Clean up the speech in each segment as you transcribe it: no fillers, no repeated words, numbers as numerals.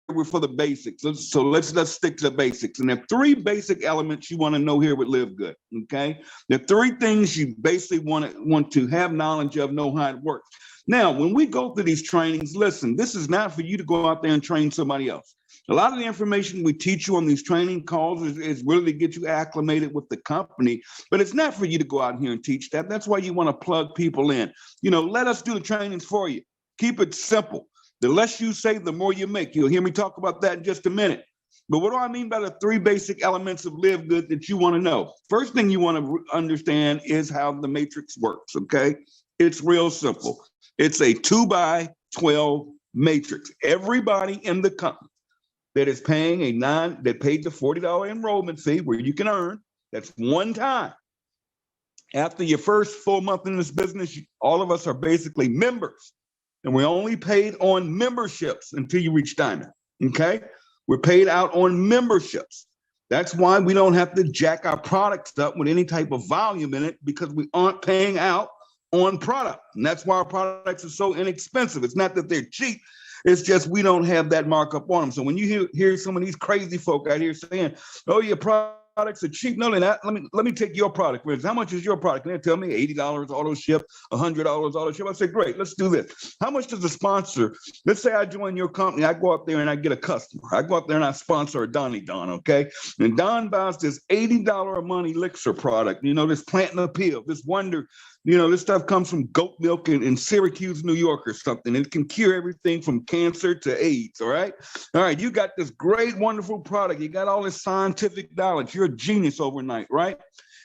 we're for the basics. So let's stick to the basics. And there are three basic elements you want to know here with Live Good. Okay, there are three things you basically want to have knowledge of, know how it works. Now, when we go through these trainings, listen, this is not for you to go out there and train somebody else. A lot of the information we teach you on these training calls is really to get you acclimated with the company, but it's not for you to go out here and teach that. That's why you want to plug people in. You know, let us do the trainings for you. Keep it simple. The less you say, the more you make. You'll hear me talk about that in just a minute. But what do I mean by the three basic elements of Live Good that you want to know? First thing you want to understand is how the matrix works, okay? It's real simple. It's a 2x12 matrix. Everybody in the company that is paying that paid the $40 enrollment fee where you can earn, that's one time. After your first full month in this business, all of us are basically members. And we're only paid on memberships until you reach diamond, okay? We're paid out on memberships. That's why we don't have to jack our products up with any type of volume in it, because we aren't paying out on product. And that's why our products are so inexpensive. It's not that they're cheap. It's just we don't have that markup on them. So when you hear some of these crazy folk out here saying, oh, your products are cheap. No, they're not. Let me take your product. How much is your product? And they tell me $80 auto ship, $100 auto ship. I say, great, let's do this. How much does a sponsor, let's say I join your company, I go up there and I get a customer. I go up there and I sponsor a Donnie Don, okay? And Don buys this $80 a month elixir product, you know, this plant and appeal, this wonder. You know, this stuff comes from goat milk in Syracuse, New York or something. It can cure everything from cancer to AIDS, all right? All right, you got this great, wonderful product. You got all this scientific knowledge. You're a genius overnight, right?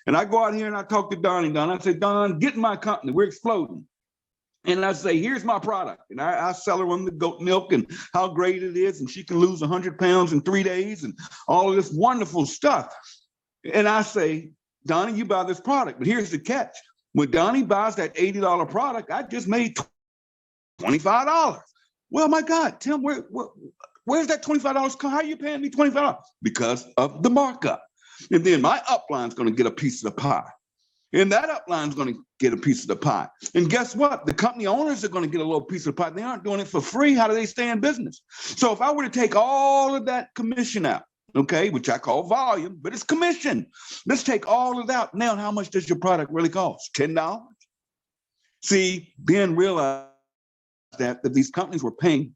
And I go out here and I talk to Donnie Don. I say, Don, get in my company. We're exploding. And I say, here's my product. And I sell her on the goat milk and how great it is. And she can lose 100 pounds in 3 days and all of this wonderful stuff. And I say, Donnie, you buy this product. But here's the catch. When Donnie buys that $80 product, I just made $25. Well, my God, Tim, where's that $25 come? How are you paying me $25? Because of the markup. And then my upline's going to get a piece of the pie. And that upline's going to get a piece of the pie. And guess what? The company owners are going to get a little piece of the pie. They aren't doing it for free. How do they stay in business? So if I were to take all of that commission out, okay, which I call volume, but it's commission. Let's take all of that. Now, how much does your product really cost? $10? See, Ben realized that these companies were paying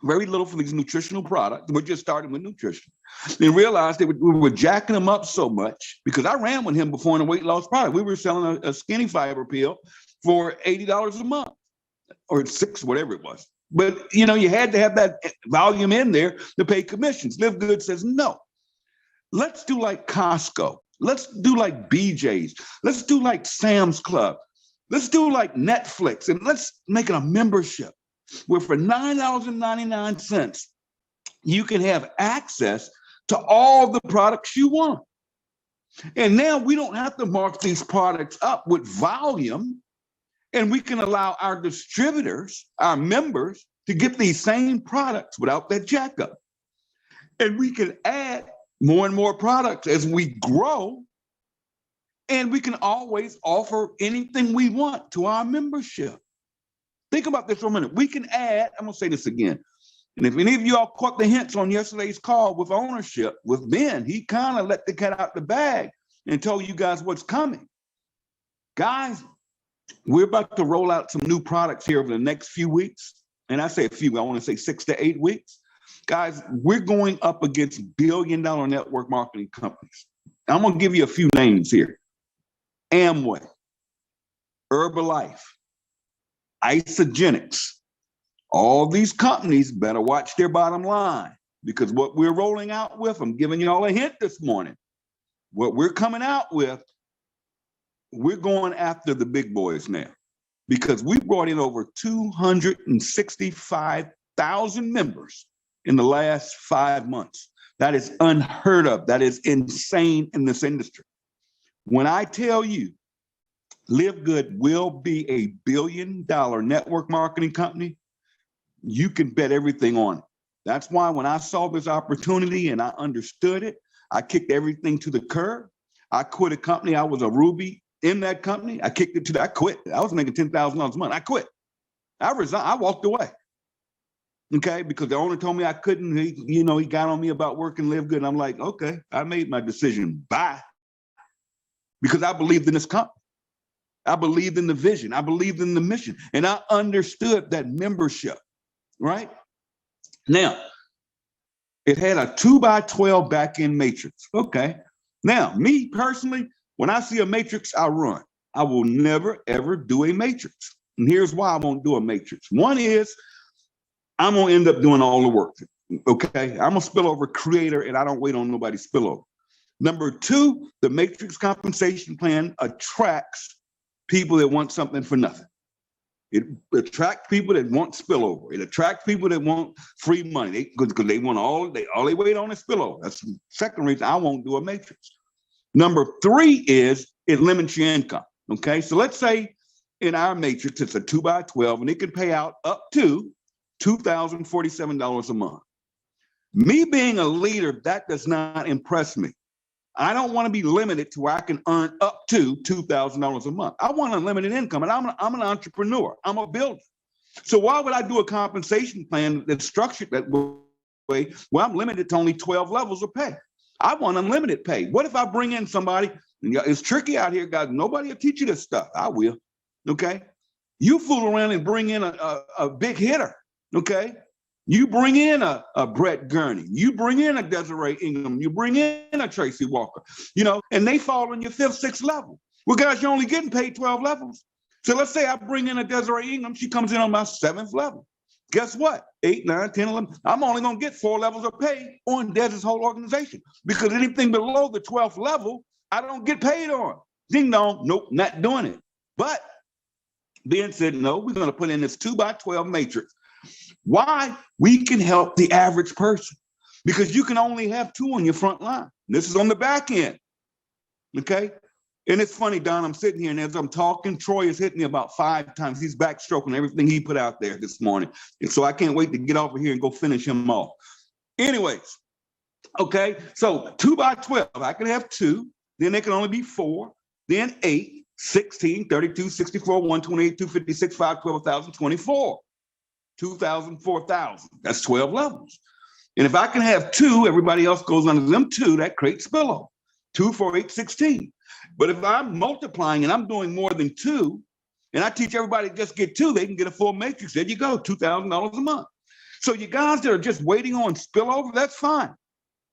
very little for these nutritional products. We're just starting with nutrition. They realized we were jacking them up so much, because I ran with him before in a weight loss product. We were selling a skinny fiber pill for $80 a month or $6, whatever it was. But, you know, you had to have that volume in there to pay commissions. Live Good says, no, let's do like Costco. Let's do like BJ's. Let's do like Sam's Club. Let's do like Netflix, and let's make it a membership where for $9.99, you can have access to all the products you want. And now we don't have to mark these products up with volume. And we can allow our distributors, our members, to get these same products without that jackup. And we can add more and more products as we grow. And we can always offer anything we want to our membership. Think about this for a minute. We can add, I'm going to say this again. And if any of you all caught the hints on yesterday's call with ownership, with Ben, he kind of let the cat out the bag and told you guys what's coming. Guys, we're about to roll out some new products here over the next few weeks. And I say a few, I want to say 6 to 8 weeks. Guys, we're going up against billion-dollar network marketing companies. I'm going to give you a few names here. Amway, Herbalife, Isogenics. All these companies better watch their bottom line, because what we're rolling out with, I'm giving you all a hint this morning. What we're coming out with, we're going after the big boys now, because we brought in over 265,000 members in the last 5 months. That is unheard of. That is insane in this industry. When I tell you Live Good will be a billion-dollar network marketing company, you can bet everything on it. That's why when I saw this opportunity and I understood it, I kicked everything to the curb. I quit a company. I was a Ruby in that company. I kicked it to I quit. I was making $10,000 a month. I quit. I resigned. I walked away. Okay, because the owner told me I couldn't. He got on me about work and live good. And I'm like, okay, I made my decision. Bye. Because I believed in this company. I believed in the vision. I believed in the mission. And I understood that membership, right? Now, it had a 2x12 back-end matrix. Okay. Now, me personally, when I see a matrix, I run. I will never, ever do a matrix. And here's why I won't do a matrix. One is I'm going to end up doing all the work. Okay. I'm a spillover creator and I don't wait on nobody's spillover. Number two, the matrix compensation plan attracts people that want something for nothing. It attracts people that want spillover. It attracts people that want free money because they want all they wait on is spillover. That's the second reason I won't do a matrix. Number three is it limits your income. Okay, so let's say in our matrix it's a 2x12 and it can pay out up to $2,047 a month. Me being a leader, that does not impress me. I don't want to be limited to where I can earn up to $2,000 a month. I want unlimited income, and I'm an entrepreneur. I'm a builder. So why would I do a compensation plan that's structured that way where I'm limited to only 12 levels of pay? I want unlimited pay. What if I bring in somebody? It's tricky out here, guys. Nobody will teach you this stuff. I will. Okay. You fool around and bring in a big hitter. Okay. You bring in a Brett Gurney, you bring in a Desiree Ingham, you bring in a Tracy Walker, and they fall on your 5th, 6th level. Well, guys, you're only getting paid 12 levels. So let's say I bring in a Desiree Ingham, she comes in on my 7th level. Guess what? 8, 9, 10, 11. I'm only going to get 4 levels of pay on Des's whole organization because anything below the 12th level, I don't get paid on. Ding dong, nope, not doing it. But Ben said, no, we're going to put in this 2x12 matrix. Why? We can help the average person because you can only have 2 on your front line. This is on the back end. Okay. And it's funny, Don, I'm sitting here and as I'm talking, Troy has hit me about 5 times. He's backstroking everything he put out there this morning. And so I can't wait to get over here and go finish him off. Anyways. Okay. So 2x12, I can have 2, then they can only be 4, then 8, 16, 32, 64, 128, 256, 5, 12, 1,024. 2,000, 4,000. That's 12 levels. And if I can have 2, everybody else goes under them 2, that creates spillover. 2, 4, 8, 16. But if I'm multiplying and I'm doing more than 2, and I teach everybody to just get 2, they can get a full matrix. There you go, $2,000 a month. So you guys that are just waiting on spillover, that's fine.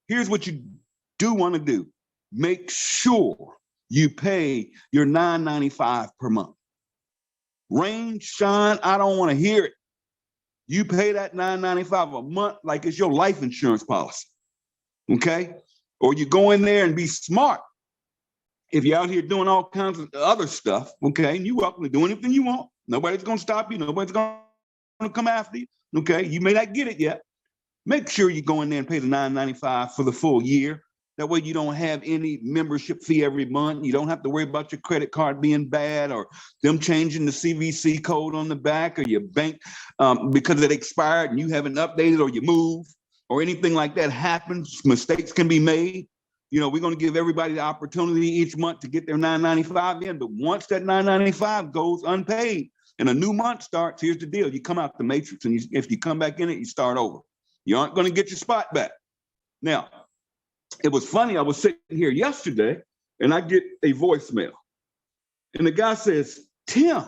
Here's what you do want to do. Make sure you pay your $9.95 per month. Rain, shine, I don't want to hear it. You pay that $9.95 a month like it's your life insurance policy, okay? Or you go in there and be smart. If you're out here doing all kinds of other stuff, okay, and you're welcome to do anything you want. Nobody's going to stop you. Nobody's going to come after you, okay? You may not get it yet. Make sure you go in there and pay the $9.95 for the full year. That way you don't have any membership fee every month. You don't have to worry about your credit card being bad or them changing the CVC code on the back or your bank because it expired and you haven't updated or you move or anything like that happens. Mistakes can be made. We're going to give everybody the opportunity each month to get their $9.95 in. But once that $9.95 goes unpaid and a new month starts, here's the deal. You come out the matrix and if you come back in it, you start over. You aren't going to get your spot back. Now, it was funny. I was sitting here yesterday and I get a voicemail and the guy says, Tim,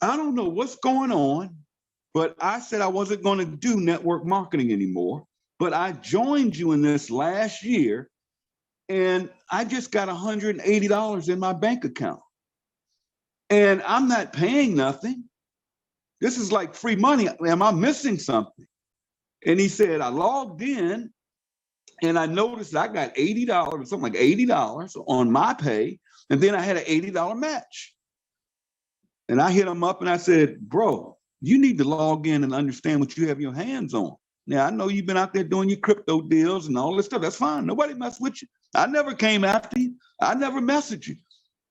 I don't know what's going on, but I said I wasn't going to do network marketing anymore, but I joined you in this last year and I just got $180 in my bank account and I'm not paying nothing. This is like free money. Am I missing something? And he said, I logged in and I noticed I got $80, something like $80 on my pay. And then I had an $80 match. And I hit him up and I said, bro, you need to log in and understand what you have your hands on. Now, I know you've been out there doing your crypto deals and all this stuff. That's fine. Nobody messed with you. I never came after you. I never messaged you.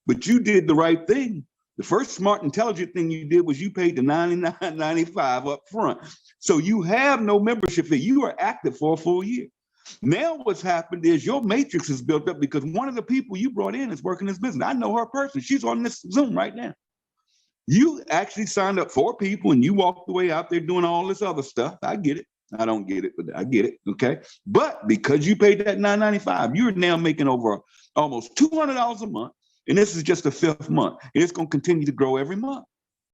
But you did the right thing. The first smart, intelligent thing you did was you paid the $99.95 up front. So you have no membership fee. You are active for a full year. Now what's happened is your matrix is built up because one of the people you brought in is working this business. I know her personally. She's on this Zoom right now. You actually signed up 4 people and you walked away out there doing all this other stuff. I get it. I don't get it, but I get it. Okay. But because you paid that $9.95, you're now making over almost $200 a month. And this is just the 5th month. And it's going to continue to grow every month.